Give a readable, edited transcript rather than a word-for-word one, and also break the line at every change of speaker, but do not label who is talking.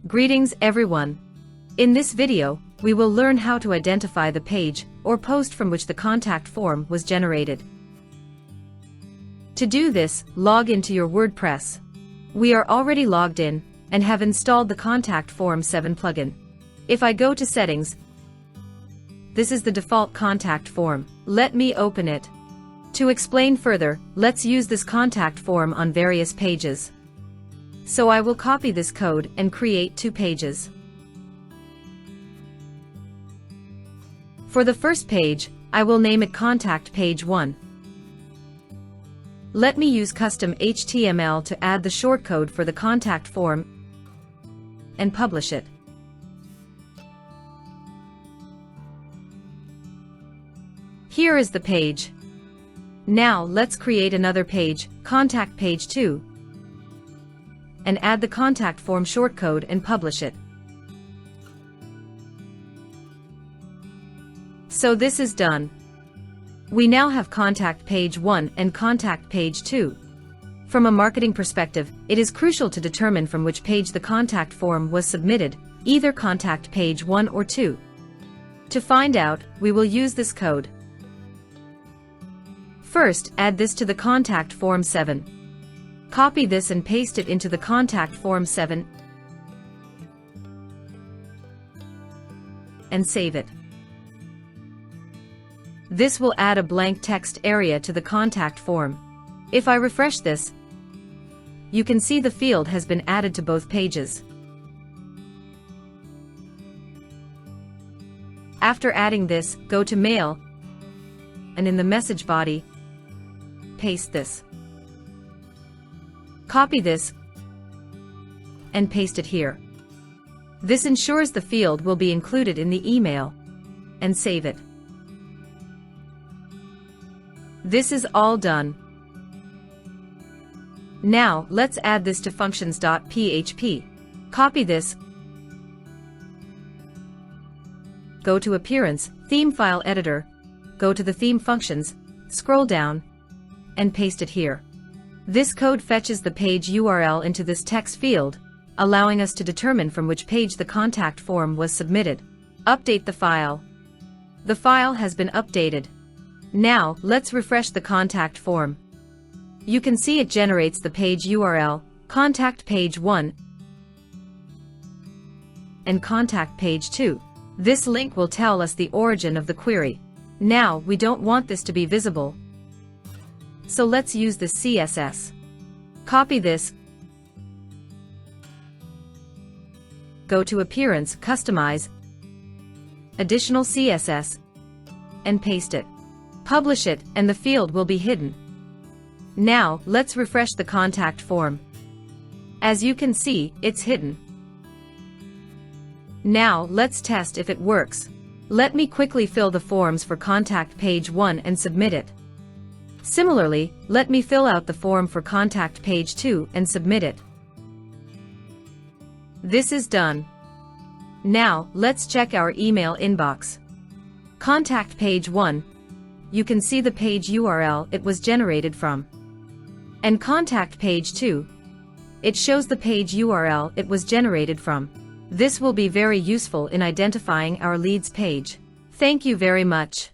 Greetings everyone. In this video, we will learn how to identify the page or post from which the contact form was generated. To do this, log into your WordPress. We are already logged in and have installed the Contact Form 7 plugin. If I go to Settings, this is the default contact form. Let me open it. To explain further, let's use this contact form on various pages. So I will copy this code and create 2 pages. For the first page, I will name it Contact Page 1. Let me use custom HTML to add the shortcode for the contact form and publish it. Here is the page. Now let's create another page, Contact Page 2, and add the contact form shortcode and publish it. So this is done. We now have Contact Page 1 and Contact Page 2. From a marketing perspective, it is crucial to determine from which page the contact form was submitted, either Contact Page 1 or 2. To find out, we will use this code. First, add this to the Contact Form 7. Copy this and paste it into the Contact Form 7 and save it. This will add a blank text area to the contact form. If I refresh this, you can see the field has been added to both pages. After adding this, go to Mail, and in the message body, paste this. Copy this and paste it here. This ensures the field will be included in the email, and save it. This is all done. Now, let's add this to functions.php. Copy this, go to Appearance, Theme File Editor, go to the Theme Functions, scroll down, and paste it here. This code fetches the page URL into this text field, allowing us to determine from which page the contact form was submitted. Update the file. The file has been updated. Now, let's refresh the contact form. You can see it generates the page URL, Contact Page 1 and Contact Page 2. This link will tell us the origin of the query. Now, we don't want this to be visible, so let's use the CSS. Copy this, go to Appearance, Customize, Additional CSS, and paste it. Publish it, and the field will be hidden. Now, let's refresh the contact form. As you can see, it's hidden. Now, let's test if it works. Let me quickly fill the forms for Contact Page 1 and submit it. Similarly, let me fill out the form for Contact Page 2 and submit it. This is done. Now, let's check our email inbox. Contact Page 1. You can see the page URL it was generated from. And Contact Page 2. It shows the page URL it was generated from. This will be very useful in identifying our leads page. Thank you very much.